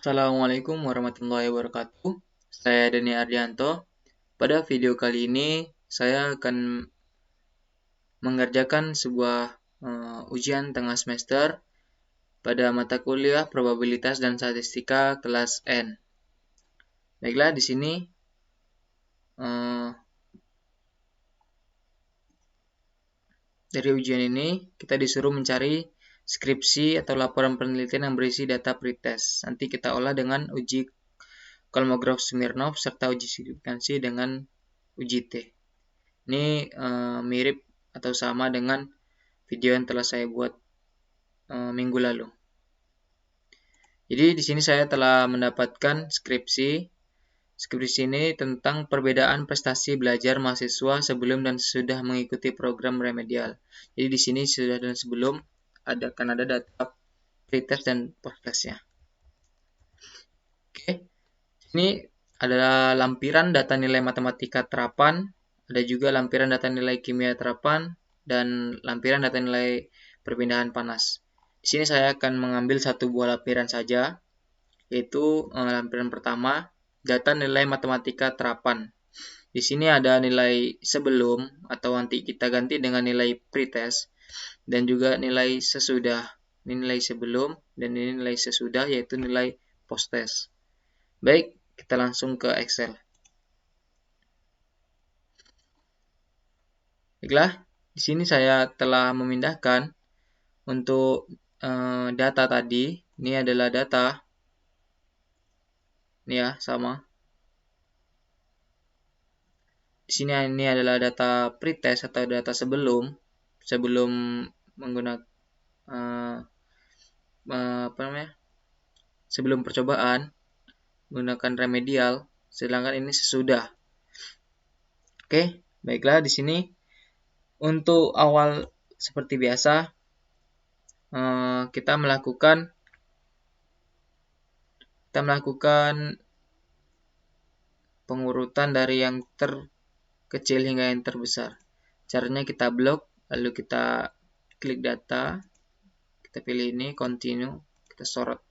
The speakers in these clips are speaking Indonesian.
Assalamualaikum warahmatullahi wabarakatuh. Saya Dani Ardianto. Pada video kali ini, saya akan mengerjakan sebuah ujian tengah semester pada mata kuliah Probabilitas dan Statistika kelas N. Baiklah, di sini dari ujian ini kita disuruh mencari skripsi atau laporan penelitian yang berisi data pretest. Nanti kita olah dengan uji Kolmogorov Smirnov serta uji signifikansi dengan uji T. Ini mirip atau sama dengan video yang telah saya buat minggu lalu. Jadi di sini saya telah mendapatkan skripsi. Skripsi ini tentang perbedaan prestasi belajar mahasiswa sebelum dan sesudah mengikuti program remedial. Jadi di sini sesudah dan sebelum akan ada data pretest dan post-testnya. Oke, ini adalah lampiran data nilai matematika terapan, ada juga lampiran data nilai kimia terapan, dan lampiran data nilai perpindahan panas. Di sini saya akan mengambil satu buah lampiran saja, yaitu lampiran pertama, data nilai matematika terapan. Di sini ada nilai sebelum atau nanti kita ganti dengan nilai pretest dan juga nilai sesudah. Ini nilai sebelum dan ini nilai sesudah, yaitu nilai post-test. Baik, kita langsung ke Excel. Baiklah, di sini saya telah memindahkan untuk data tadi. Ini adalah data. Ini ya, sama. Di sini ini adalah data pretest atau data sebelum menggunakan sebelum percobaan menggunakan remedial, sedangkan ini sesudah. Oke, baiklah di sini untuk awal seperti biasa kita melakukan pengurutan dari yang terkecil hingga yang terbesar. Caranya kita blok, lalu kita klik data, kita pilih ini, continue, kita sorot.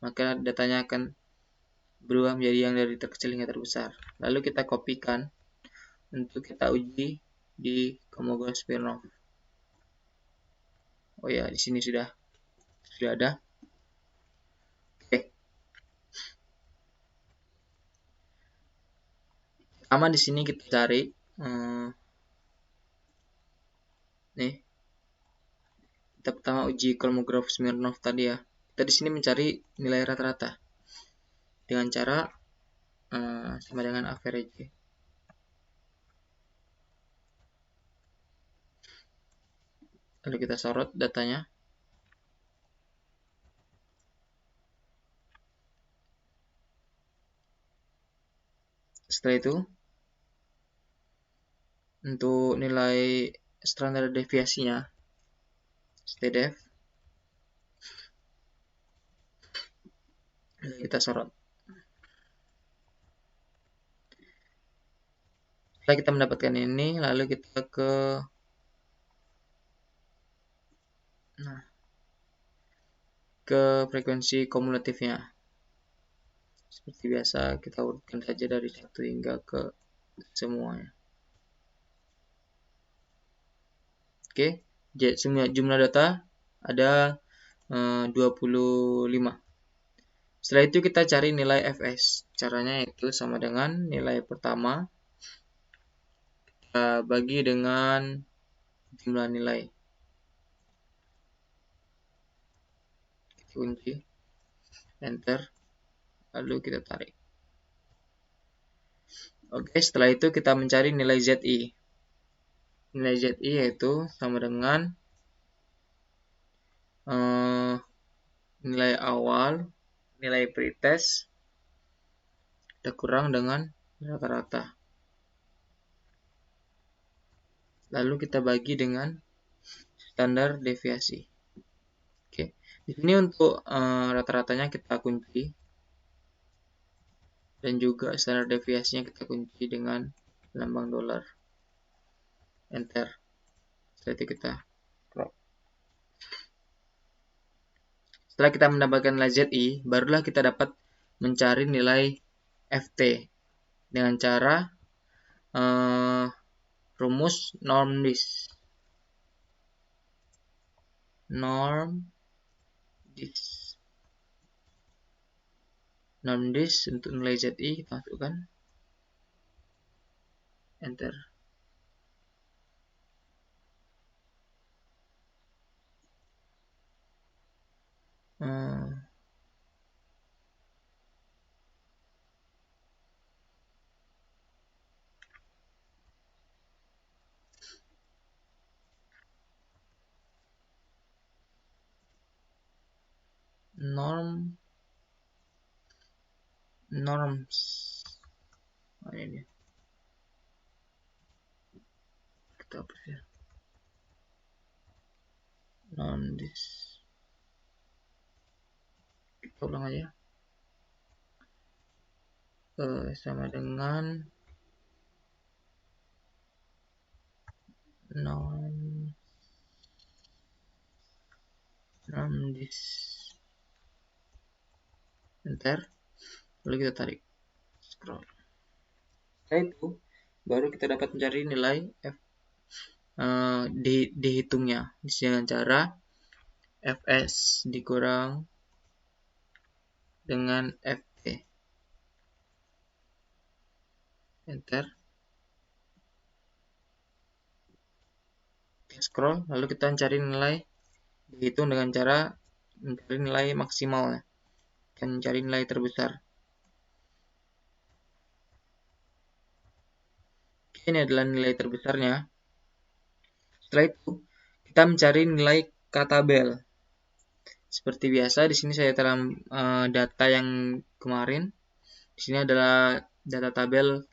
Maka datanya akan berubah menjadi yang dari terkecil hingga terbesar. Lalu kita kopikan untuk kita uji di Kolmogorov Smirnov. Oh ya, di sini sudah ada. Oke. Pertama di sini kita cari nih. Kita pertama uji Kolmogorov Smirnov tadi ya. Kita di sini mencari nilai rata-rata dengan cara sama dengan average. Lalu kita sorot datanya. Setelah itu, untuk nilai standar deviasinya, STDEV, kita sorot. Setelah kita mendapatkan ini, lalu kita ke frekuensi kumulatifnya. Seperti biasa, kita urutkan saja dari 1 hingga ke semuanya. Oke, jumlah data ada 25. Setelah itu kita cari nilai Fs. Caranya itu sama dengan nilai pertama kita bagi dengan jumlah nilai. Kita kunci, enter, lalu kita tarik. Oke, setelah itu kita mencari nilai Zi. Nilai Zi yaitu sama dengan nilai awal, nilai pretest, kita kurang dengan rata-rata. Lalu kita bagi dengan standar deviasi. Oke, di sini untuk rata-ratanya kita kunci dan juga standar deviasinya kita kunci dengan lambang dolar. Enter. Setelah itu kita crop. Setelah kita mendapatkan nilai ZI, barulah kita dapat mencari nilai FT dengan cara rumus norm dis. Norm dis untuk nilai ZI kita masukkan, enter. Norms. Ini dia. Kita hapus ya. Norm dis. Kita ulang aja. Sama dengan norm dis. Enter. Lalu kita tarik. Scroll. Setelah itu, baru kita dapat mencari nilai F. Dihitungnya dengan cara Fs dikurang dengan Ft. Enter. Kita scroll, lalu kita mencari nilai dihitung dengan cara mencari nilai maksimal dan mencari nilai terbesar. Ini adalah nilai terbesarnya. Setelah itu, kita mencari nilai k-tabel. Seperti biasa, di sini saya telah data yang kemarin. Di sini adalah data tabel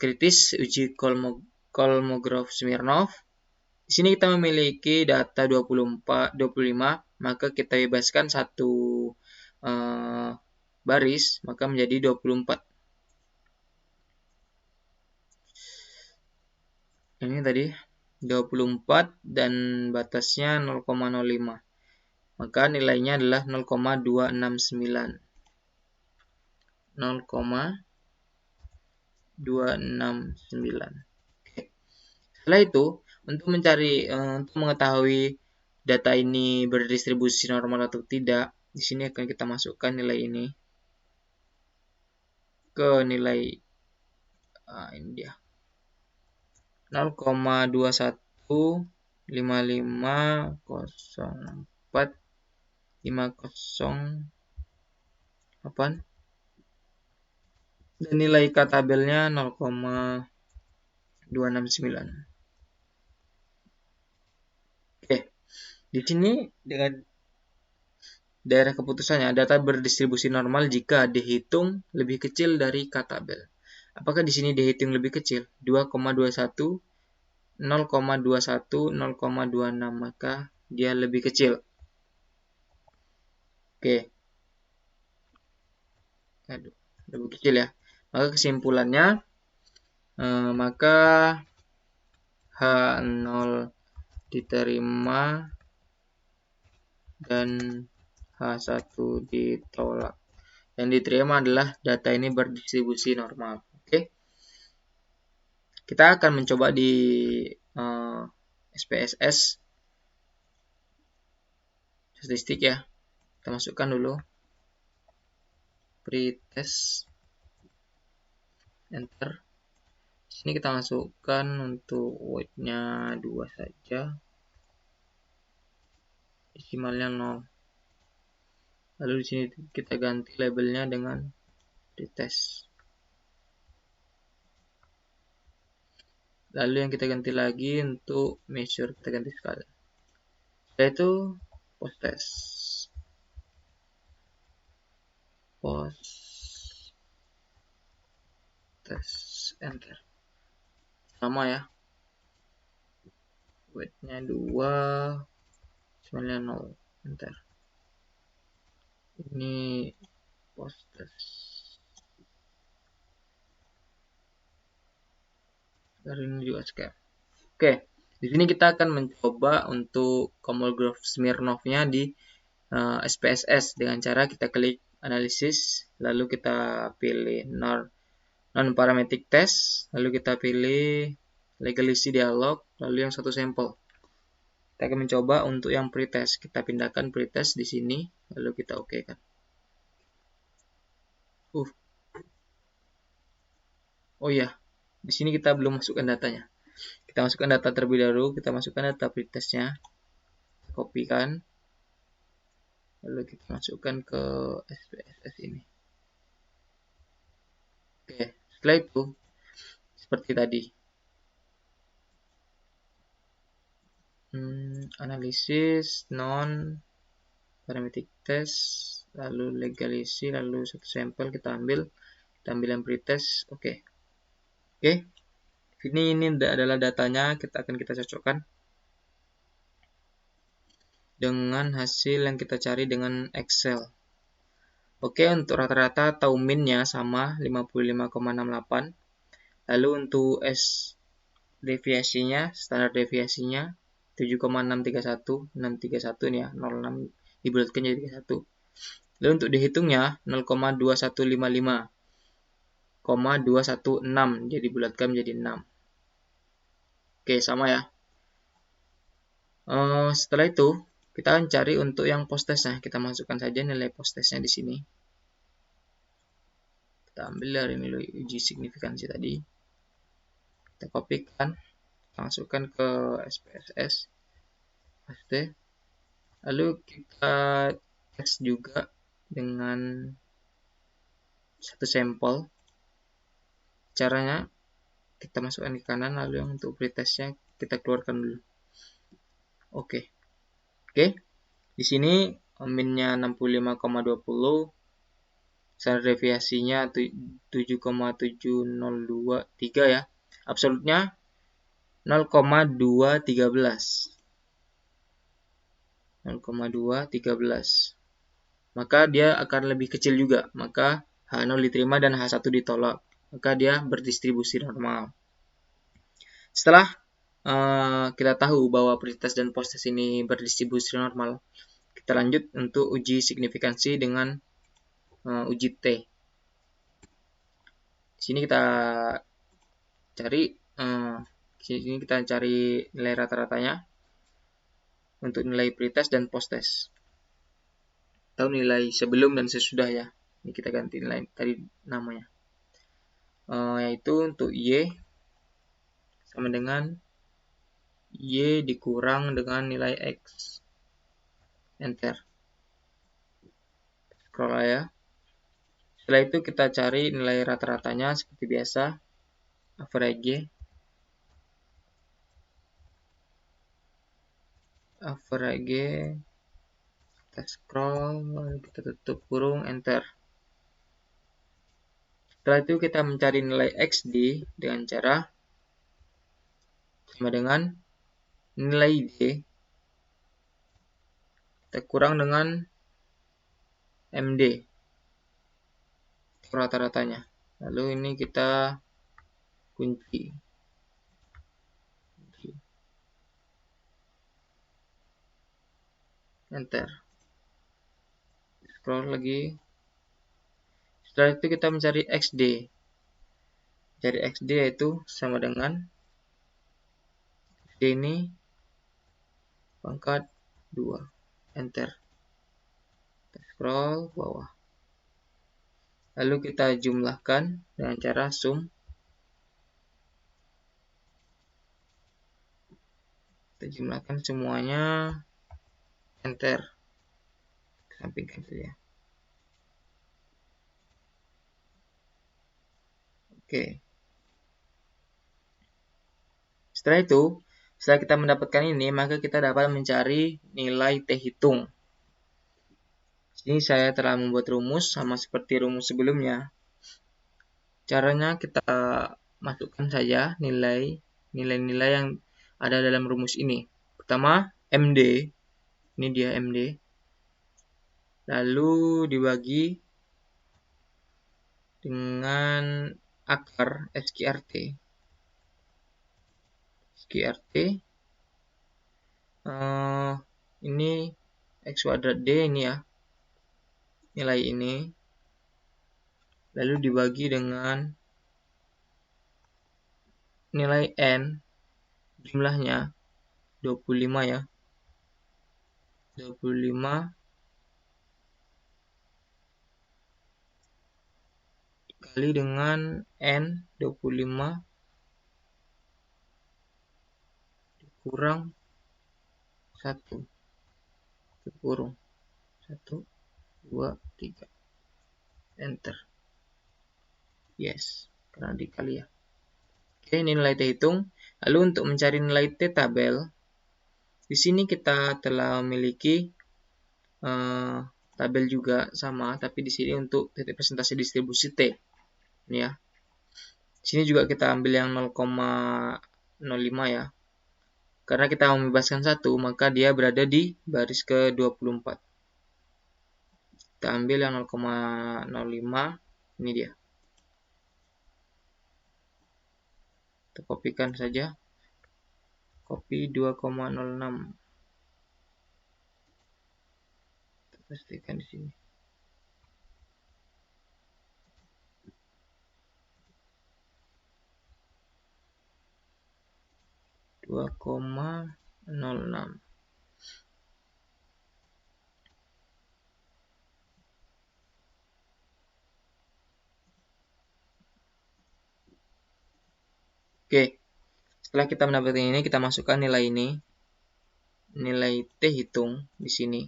kritis uji Kolmogorov-Smirnov. Di sini kita memiliki data 25, maka kita bebaskan satu baris, maka menjadi 24. Ini tadi 24 dan batasnya 0,05. Maka nilainya adalah 0,269. 0,269. Oke. Setelah itu, untuk mengetahui data ini berdistribusi normal atau tidak, di sini akan kita masukkan nilai ini ke nilai ini dia. 0,2155045008 dan nilai k tabelnya 0,269. Oke, di sini dengan daerah keputusannya data berdistribusi normal jika dihitung lebih kecil dari k tabel. Apakah di sini dihitung lebih kecil? 2,21, 0,21, 0,26, maka dia lebih kecil. Oke. Aduh, lebih kecil ya. Maka kesimpulannya, maka H0 diterima dan H1 ditolak. Yang diterima adalah data ini berdistribusi normal. Oke. Kita akan mencoba di SPSS statistik ya. Kita masukkan dulu pretest, enter. Di sini kita masukkan untuk weight-nya 2 saja, desimalnya 0. Lalu di sini kita ganti labelnya dengan pretest. Lalu yang kita ganti lagi untuk measure, kita ganti skala. Setelah itu post test, enter. Sama ya, weight-nya 2, desimalnya 0, enter. Ini post test. Dari ini juga scan. Oke, di sini kita akan mencoba untuk Kolmogorov-Smirnov-nya di SPSS dengan cara kita klik analisis, lalu kita pilih non-parametric test, lalu kita pilih legacy dialog, lalu yang satu sampel. Kita akan mencoba untuk yang pretest. Kita pindahkan pretest di sini, lalu kita oke kan. Oh iya, di sini kita belum masukkan datanya. Kita masukkan data terlebih dahulu, kita masukkan data pretestnya, kopikan, lalu kita masukkan ke SPSS ini. Oke, setelah itu seperti tadi, analisis non parametric test, lalu legacy, lalu satu sampel kita ambil yang pretest. Oke, ini adalah datanya. Kita cocokkan dengan hasil yang kita cari dengan Excel. Oke, untuk rata-rata atau min-nya sama 55,68. Lalu untuk deviasinya, standar deviasinya 7,631. 631 nih ya, 06 dibulatkan jadi 31. Lalu untuk dihitungnya 0,215,216 jadi bulatkan menjadi 6. Oke, sama ya. Setelah itu kita akan cari untuk yang post-testnya. Kita masukkan saja nilai post-testnya di sini. Kita ambil dari nilai uji signifikansi tadi. Kita kopikan, kita masukkan ke SPSS, paste. Lalu kita tes juga dengan satu sampel. Caranya kita masukkan ke kanan, lalu yang untuk pretestnya kita keluarkan dulu. Oke. Di sini min-nya 65,20, standar deviasinya 7,7023 ya. Absolutnya 0,213. 0,213. Maka dia akan lebih kecil juga. Maka H0 diterima dan H1 ditolak. Maka dia berdistribusi normal. Setelah kita tahu bahwa pretest dan posttest ini berdistribusi normal, kita lanjut untuk uji signifikansi dengan uji T. Di sini kita cari nilai rata-ratanya untuk nilai pretest dan posttest. Atau nilai sebelum dan sesudah ya. Ini kita ganti nilai tadi namanya. Yaitu untuk Y sama dengan Y dikurang dengan nilai X. Enter. Scroll ya. Setelah itu kita cari nilai rata-ratanya seperti biasa. Average. Kita scroll, lalu kita tutup kurung, enter. Setelah itu kita mencari nilai XD dengan cara sama dengan nilai D kita kurang dengan MD rata-ratanya. Lalu ini kita kunci. Enter. Scroll lagi. Setelah itu kita mencari XD. Cari XD yaitu sama dengan XD ini pangkat 2. Enter. Kita scroll bawah. Lalu kita jumlahkan dengan cara sum. Kita jumlahkan semuanya. Enter. Sampingkan saja. Oke. Setelah itu, setelah kita mendapatkan ini, maka kita dapat mencari nilai T hitung. Sini saya telah membuat rumus sama seperti rumus sebelumnya. Caranya kita masukkan saja nilai-nilai yang ada dalam rumus ini. Pertama, MD. Ini dia MD. Lalu dibagi dengan akar SQRT. SQRT ini X kuadrat D ini ya, nilai ini, lalu dibagi dengan nilai N, jumlahnya 25 ya, 25 kali dengan N, 25 kurang 1, kurung 1, 2, 3, enter. Yes, karena dikali ya. Oke, ini nilai T hitung. Lalu untuk mencari nilai T tabel, di sini kita telah memiliki tabel juga sama, tapi di sini untuk titik presentasi distribusi T. Ini ya. Sini juga kita ambil yang 0,05 ya. Karena kita membebaskan 1, maka dia berada di baris ke-24. Kita ambil yang 0,05, ini dia. Kita kopikan saja. Copy 2,06. Kita pastikan di sini. Oke, setelah kita mendapatkan ini, kita masukkan nilai ini, nilai T hitung di sini.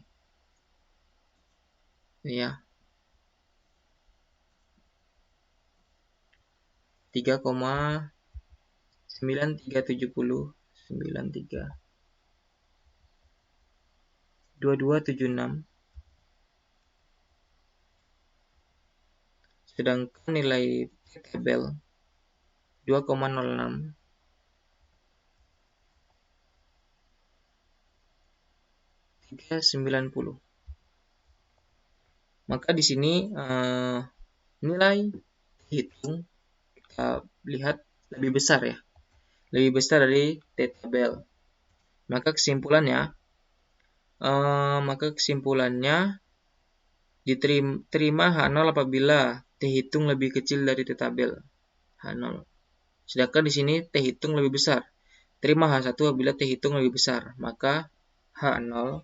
Ini ya. 3,9370 93 2276, sedangkan nilai T tabel 2,06 390. Maka di sini nilai hitung kita lihat lebih besar ya, lebih besar dari T tabel. Maka kesimpulannya diterima H0 apabila T hitung lebih kecil dari T tabel H0. Sedangkan di sini T hitung lebih besar. Terima H1 apabila T hitung lebih besar. Maka H0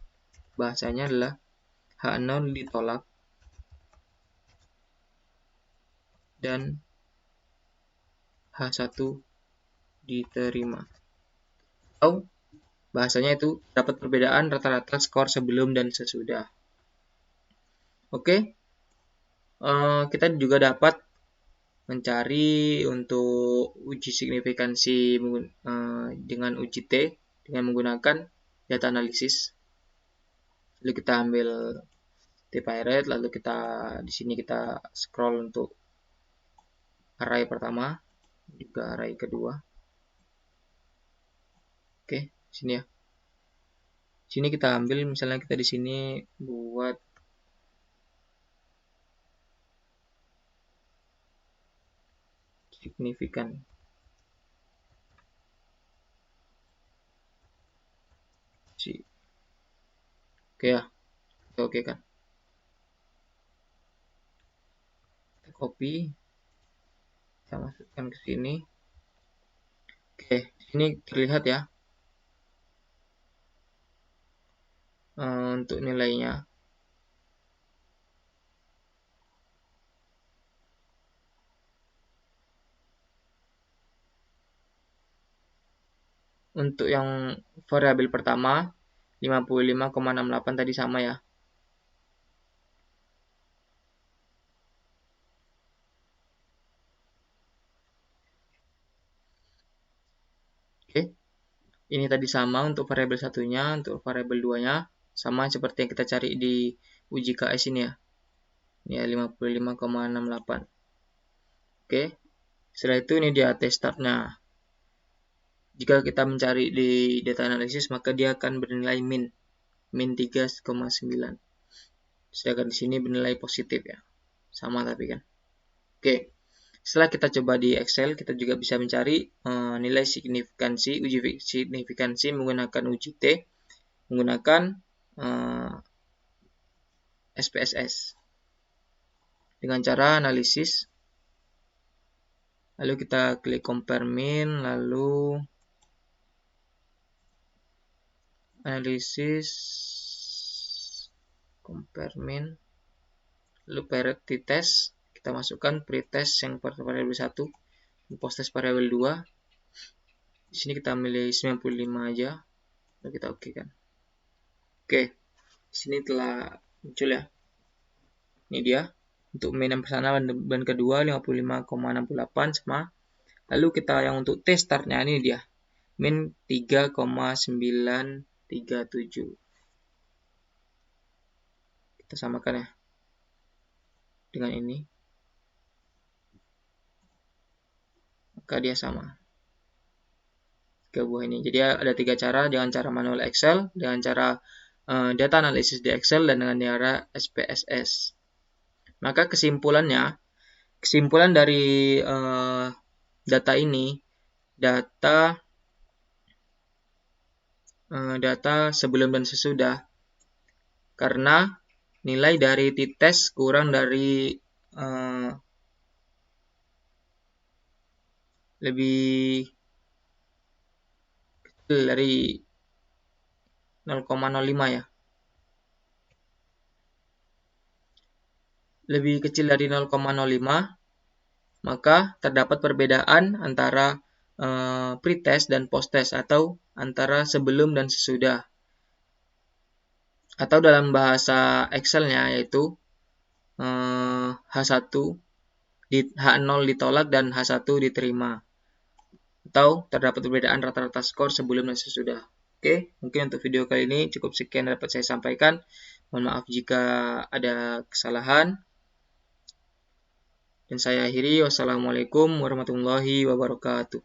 bahasanya adalah H0 ditolak dan H1 diterima. Atau bahasanya itu dapat perbedaan rata-rata skor sebelum dan sesudah. Oke, kita juga dapat mencari untuk uji signifikansi dengan uji T dengan menggunakan data analisis. Lalu kita ambil T-Pirate, lalu kita di sini kita scroll untuk array pertama, juga array kedua. Oke, sini ya. Sini kita ambil misalnya kita di sini buat signifikan. Oke ya, oke kan. Kita copy, kita masukkan ke sini. Oke, sini terlihat ya untuk nilainya. Untuk yang variabel pertama 55,68 tadi sama ya. Oke. Ini tadi sama untuk variabel satunya, untuk variabel 2-nya sama seperti yang kita cari di uji KS ini ya. Ini ya 55,68. Oke. Setelah itu ini dia T startnya. Jika kita mencari di data analisis maka dia akan bernilai min 3,9. Sedangkan di sini bernilai positif ya. Sama tapi kan. Oke. Setelah kita coba di Excel, kita juga bisa mencari nilai signifikansi, uji signifikansi menggunakan uji T, menggunakan SPSS. Dengan cara analisis, lalu kita klik compare mean, lalu analisis, compare mean, lalu parity test, kita masukkan pretest yang variabel 1, posttest variabel 2. Di sini kita milih 95 aja, lalu kita oke kan. Oke, di sini telah muncul ya. Ini dia. Untuk mean yang pertama dan kedua 55,68 sama. Lalu kita yang untuk T startnya ini dia. Mean 3,937. Kita samakan ya. Dengan ini. Maka dia sama. Ke buah ini. Jadi ada 3 cara. Dengan cara manual Excel. Dengan cara data analisis di Excel. Dan dengan cara SPSS. Maka kesimpulan dari data ini, data sebelum dan sesudah, karena nilai dari t-test kurang dari lebih kecil dari 0,05 ya. Lebih kecil dari 0,05, maka terdapat perbedaan antara pretest dan posttest atau antara sebelum dan sesudah. Atau dalam bahasa Excel-nya yaitu H1 H0 ditolak dan H1 diterima. Atau terdapat perbedaan rata-rata skor sebelum dan sesudah. Oke, mungkin untuk video kali ini cukup sekian dapat saya sampaikan. Mohon maaf jika ada kesalahan. Dan saya akhiri, wassalamualaikum warahmatullahi wabarakatuh.